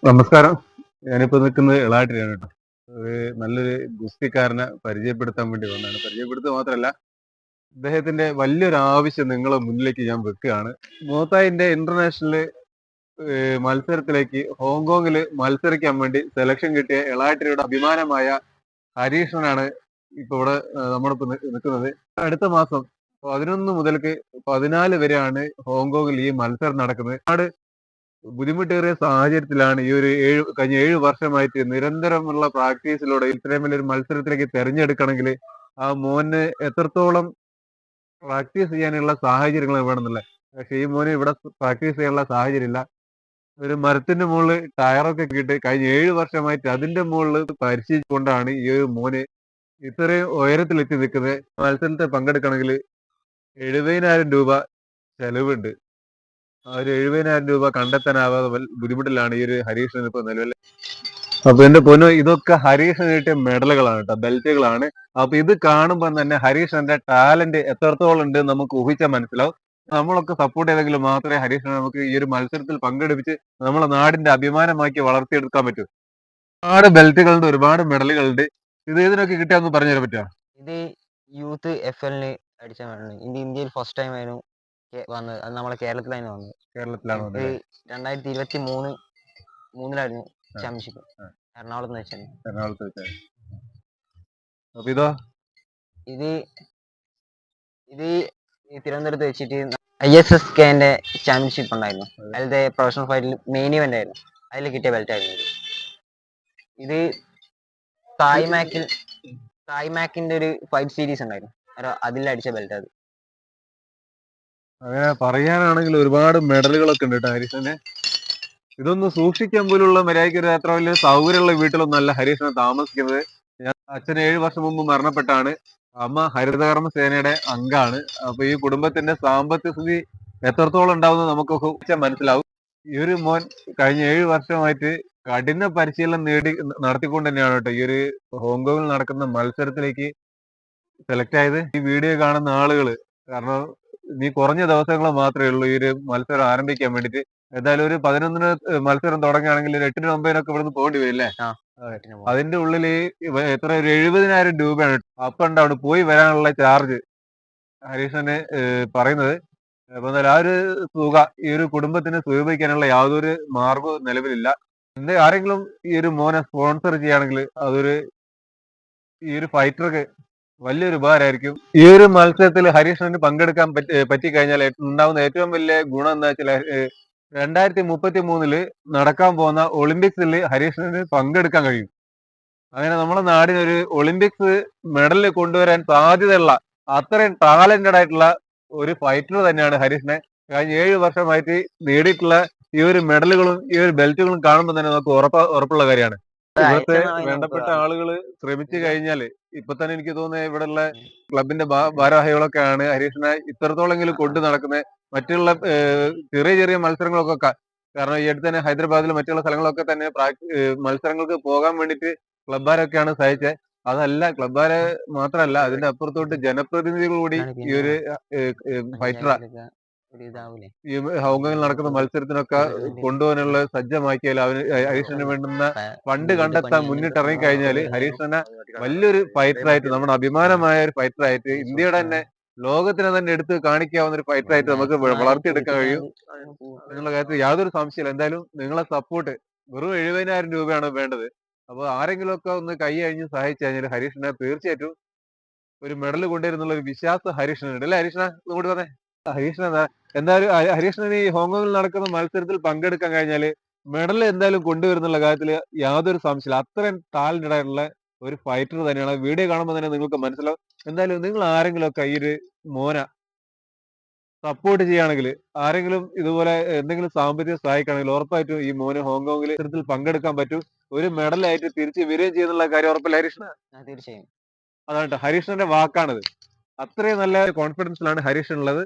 നമസ്കാരം. ഞാനിപ്പോ നിൽക്കുന്നത് എളാട്ടിലാണ് കേട്ടോ. ഒരു നല്ലൊരു ഗുസ്തിക്കാരനെ പരിചയപ്പെടുത്താൻ വേണ്ടി വന്നതാണ്. പരിചയപ്പെടുത്തുക മാത്രമല്ല, ഇദ്ദേഹത്തിന്റെ വലിയൊരു ആവശ്യം നിങ്ങളെ മുന്നിലേക്ക് ഞാൻ വെക്കുകയാണ്. മുഅത്തായിന്റെ ഇന്റർനാഷണൽ മത്സരത്തിലേക്ക് ഹോങ്കോങ്ങില് മത്സരിക്കാൻ വേണ്ടി സെലക്ഷൻ കിട്ടിയ എളാട്ടിയുടെ അഭിമാനമായ ഹരീഷനാണ് ഇപ്പൊ ഇവിടെ നമ്മളിപ്പോ നിൽക്കുന്നത്. അടുത്ത മാസം 11 മുതൽക്ക് 14 വരെയാണ് ഹോങ്കോങ്ങിൽ ഈ മത്സരം നടക്കുന്നത്. ഒരുപാട് ബുദ്ധിമുട്ടേറിയ സാഹചര്യത്തിലാണ് ഈ ഒരു കഴിഞ്ഞ 7 വർഷമായിട്ട് നിരന്തരമുള്ള പ്രാക്ടീസിലൂടെ ഇത്രയും വലിയൊരു മത്സരത്തിലേക്ക് തെരഞ്ഞെടുക്കണമെങ്കിൽ ആ മോന് എത്രത്തോളം പ്രാക്ടീസ് ചെയ്യാനുള്ള സാഹചര്യങ്ങൾ വേണമെന്നില്ല. പക്ഷെ ഈ മോന് ഇവിടെ പ്രാക്ടീസ് ചെയ്യാനുള്ള സാഹചര്യം ഇല്ല. ഒരു മരത്തിന്റെ മുകളിൽ ടയറൊക്കെ ഇട്ട് കഴിഞ്ഞ 7 വർഷമായിട്ട് അതിന്റെ മുകളിൽ പരിശീലിച്ചുകൊണ്ടാണ് ഈ ഒരു മോന് ഇത്രയും ഉയരത്തിലെത്തി നിൽക്കുന്നത്. മത്സരത്തിൽ പങ്കെടുക്കണമെങ്കിൽ 70,000 രൂപ ചെലവുണ്ട്. ആ ഒരു 70,000 രൂപ കണ്ടെത്താനാവാതെ ബുദ്ധിമുട്ടിലാണ് ഈ ഒരു ഹരീഷൻ ഇപ്പൊ നിലവിൽ. അപ്പൊ എന്റെ പൊന്നോ, ഇതൊക്കെ ഹരീഷൻ കിട്ടിയ മെഡലുകളാണ് കേട്ടോ, ബെൽറ്റുകളാണ്. അപ്പൊ ഇത് കാണുമ്പോൾ തന്നെ ഹരീഷന്റെ ടാലന്റ് എത്രത്തോളം ഉണ്ട് നമുക്ക് ഊഹിച്ചാൽ മനസ്സിലാവും. നമ്മളൊക്കെ സപ്പോർട്ട് ചെയ്തെങ്കിൽ മാത്രമേ ഹരീഷിനെ നമുക്ക് ഈ ഒരു മത്സരത്തിൽ പങ്കെടുപ്പിച്ച് നമ്മളെ നാടിന്റെ അഭിമാനമാക്കി വളർത്തിയെടുക്കാൻ പറ്റൂ. ഒരുപാട് ബെൽറ്റുകളുണ്ട്, ഒരുപാട് മെഡലുകളുണ്ട്. ഇത് ഇതിനൊക്കെ കിട്ടിയാന്ന് പറഞ്ഞു തരാൻ പറ്റുമോ? ഇത് യൂത്ത് FL അടിച്ച മെഡലാണ്. ഇത് ഇന്ത്യയിൽ ഫസ്റ്റ് ടൈം ആയിരുന്നു വന്നത്. അത് നമ്മളെ കേരളത്തിലായിരുന്നു വന്നത്. കേരളത്തിലാണ് ഇത് വന്നത്. 2023 ചാമ്പ്യൻഷിപ്പ് എറണാകുളത്ത് വെച്ചാണ്. എറണാകുളത്ത് വെച്ചാൽ. അപ്പൊ ഇതോ, ഇത് ഇത് ഈ തിരുവനന്തപുരത്ത് വെച്ചിട്ട് ISSKന്റെ ചാമ്പ്യൻഷിപ്പ് ഉണ്ടായിരുന്നു. അതിലത്തെ പ്രൊഫഷണൽ ഫൈറ്റിൽ മെയിൻ ഇവന്റ് ആയിരുന്നു. അതിൽ കിട്ടിയ ബെൽറ്റ് ആയിരുന്നു ഇത്. തായ്മാക്കിന്റെ ഒരു ഫൈറ്റ് സീരീസ് ഉണ്ടായിരുന്നു, അതിൽ അടിച്ച ബെൽറ്റ് അത്. അങ്ങനെ പറയാനാണെങ്കിൽ ഒരുപാട് മെഡലുകളൊക്കെ ഉണ്ട് കേട്ടോ ഹരീഷന്. ഇതൊന്നും സൂക്ഷിക്കാൻ പോലുള്ള മര്യാദയ്ക്ക് ഒരു അത്ര വലിയ സൗകര്യമുള്ള വീട്ടിലൊന്നും അല്ല ഹരീഷനെ താമസിക്കുന്നത്. അച്ഛൻ 7 വർഷം മുമ്പ് മരണപ്പെട്ടാണ്. അമ്മ ഹരിതകർമ്മ സേനയുടെ അംഗമാണ്. അപ്പൊ ഈ കുടുംബത്തിന്റെ സാമ്പത്തിക സ്ഥിതി എത്രത്തോളം ഉണ്ടാവുന്നത് നമുക്കൊക്കെ ഊഹിച്ചാൽ മനസ്സിലാവും. ഈ ഒരു മോൻ കഴിഞ്ഞ 7 വർഷമായിട്ട് കഠിന പരിശീലനം നടത്തിക്കൊണ്ട് തന്നെയാണ് കേട്ടോ ഈ ഒരു ഹോങ്കോങ്ങിൽ നടക്കുന്ന മത്സരത്തിലേക്ക് സെലക്ട് ആയത്. ഈ വീഡിയോ കാണുന്ന ആളുകള്, കാരണം നീ കുറഞ്ഞ ദിവസങ്ങൾ മാത്രമേ ഉള്ളൂ ഈ ഒരു മത്സരം ആരംഭിക്കാൻ വേണ്ടിട്ട്. എന്തായാലും ഒരു 11-ന് മത്സരം തുടങ്ങുകയാണെങ്കിൽ ഒരു 8-നും 9-നൊക്കെ ഇവിടുന്ന് പോകേണ്ടി വരില്ലേ? അതിന്റെ ഉള്ളിൽ എത്ര, ഒരു 70,000 രൂപയാണ് അപ്പ് ആൻഡ് ഡൗൺ പോയി വരാനുള്ള ചാർജ് ഹരീഷന് പറയുന്നത്. അപ്പൊ എന്തായാലും ആ ഒരു തുക ഈ ഒരു കുടുംബത്തിന് സ്വരൂപിക്കാനുള്ള യാതൊരു മാർഗവും നിലവിലില്ല. ആരെങ്കിലും ഈ ഒരു മോനെ സ്പോൺസർ ചെയ്യുകയാണെങ്കിൽ അതൊരു ഈ ഒരു ഫൈറ്റർക്ക് വലിയൊരു ഉപകാരമായിരിക്കും. ഈ ഒരു മത്സരത്തിൽ ഹരീഷന് പങ്കെടുക്കാൻ പറ്റിക്കഴിഞ്ഞാൽ ഉണ്ടാവുന്ന ഏറ്റവും വലിയ ഗുണം എന്താ വെച്ചാൽ 2033 നടക്കാൻ പോകുന്ന ഒളിമ്പിക്സിൽ ഹരീഷന് പങ്കെടുക്കാൻ കഴിയും. അങ്ങനെ നമ്മുടെ നാടിനൊരു ഒളിമ്പിക്സ് മെഡൽ കൊണ്ടുവരാൻ സാധ്യതയുള്ള അത്രയും ടാലന്റഡ് ആയിട്ടുള്ള ഒരു ഫൈറ്റർ തന്നെയാണ് ഹരീഷിനെ. കഴിഞ്ഞ 7 വർഷമായിട്ട് നേടിയിട്ടുള്ള ഈ ഒരു മെഡലുകളും ഈ ഒരു ബെൽറ്റുകളും കാണുമ്പോൾ തന്നെ നമുക്ക് ഉറപ്പുള്ള കാര്യമാണ്. ഇവിടുത്തെ വേണ്ടപ്പെട്ട ആളുകൾ ശ്രമിച്ചു കഴിഞ്ഞാല് ഇപ്പൊ തന്നെ എനിക്ക് തോന്നുന്നത് ഇവിടെയുള്ള ക്ലബിന്റെ ഭാരവാഹികളൊക്കെയാണ് ഹരീഷിനെ ഇത്രത്തോളെങ്കിലും കൊണ്ടു നടക്കുന്നത്. മറ്റുള്ള ചെറിയ ചെറിയ മത്സരങ്ങളൊക്കെ, കാരണം ഈ അടുത്ത് തന്നെ ഹൈദരാബാദിലും മറ്റുള്ള സ്ഥലങ്ങളൊക്കെ തന്നെ മത്സരങ്ങൾക്ക് പോകാൻ വേണ്ടിയിട്ട് ക്ലബ്ബാരൊക്കെയാണ് സഹായിച്ചത്. അതല്ല, ക്ലബ്ബാരെ മാത്രമല്ല, അതിന്റെ അപ്പുറത്തോട്ട് ജനപ്രതിനിധികൾ കൂടി ഈ ഒരു ഫൈറ്ററെ ഈ ഹോങ്കോങ്ങിൽ നടക്കുന്ന മത്സരത്തിനൊക്കെ കൊണ്ടുപോകാനുള്ള സജ്ജമാക്കിയാൽ അവന് ഹരീഷന് വേണ്ടുന്ന ഫണ്ട് കണ്ടെത്താൻ മുന്നിട്ടിറങ്ങി കഴിഞ്ഞാൽ ഹരീഷനെ വലിയൊരു ഫൈറ്ററായിട്ട്, നമ്മുടെ അഭിമാനമായ ഒരു ഫൈറ്ററായിട്ട്, ഇന്ത്യയുടെ തന്നെ ലോകത്തിനെ തന്നെ എടുത്ത് കാണിക്കാവുന്ന ഒരു ഫൈറ്ററായിട്ട് നമുക്ക് വളർത്തിയെടുക്കാൻ കഴിയും എന്നുള്ള കാര്യത്തിൽ യാതൊരു സംശയമില്ല. എന്തായാലും നിങ്ങളെ സപ്പോർട്ട്, വെറും 70,000 രൂപയാണ് വേണ്ടത്. അപ്പൊ ആരെങ്കിലും ഒക്കെ ഒന്ന് കൈ അഴിഞ്ഞ് സഹായിച്ചു കഴിഞ്ഞാൽ ഹരീഷിനെ തീർച്ചയായിട്ടും ഒരു മെഡൽ കൊണ്ടുവരുന്നുള്ള ഒരു വിശ്വാസം ഹരീഷിനുണ്ട്. അല്ലെ ഹരീഷിനെ ഇങ്ങോട്ട് പറഞ്ഞേ. ഹരീഷിന് എന്തായാലും ഹരീഷിന് ഈ ഹോങ്കോങ്ങിൽ നടക്കുന്ന മത്സരത്തിൽ പങ്കെടുക്കാൻ കഴിഞ്ഞാല് മെഡൽ എന്തായാലും കൊണ്ടുവരുന്നുള്ള കാര്യത്തിൽ യാതൊരു സംശയമില്ല. അത്രയും ടാലന്റഡ് ആയിട്ടുള്ള ഒരു ഫൈറ്റർ തന്നെയാണ്. വീഡിയോ കാണുമ്പോൾ തന്നെ നിങ്ങൾക്ക് മനസ്സിലാവും. എന്തായാലും നിങ്ങൾ ആരെങ്കിലും ഒക്കെ ഈ ഒരു മോന സപ്പോർട്ട് ചെയ്യുകയാണെങ്കിൽ, ആരെങ്കിലും ഇതുപോലെ എന്തെങ്കിലും സാമ്പത്തിക സഹായിക്കുകയാണെങ്കിൽ ഉറപ്പായിട്ടും ഈ മോന് ഹോങ്കോങ്ങിൽ മത്സരത്തിൽ പങ്കെടുക്കാൻ പറ്റും. ഒരു മെഡലായിട്ട് തിരിച്ച് വരികയും ചെയ്യുന്നുള്ള കാര്യം ഉറപ്പല്ല ഹരീഷിന്? തീർച്ചയായും. അതാണ് ഹരീഷിന്റെ വാക്കാണിത്. അത്രയും നല്ല കോൺഫിഡൻസിലാണ് ഹരീഷ് ഉള്ളത്.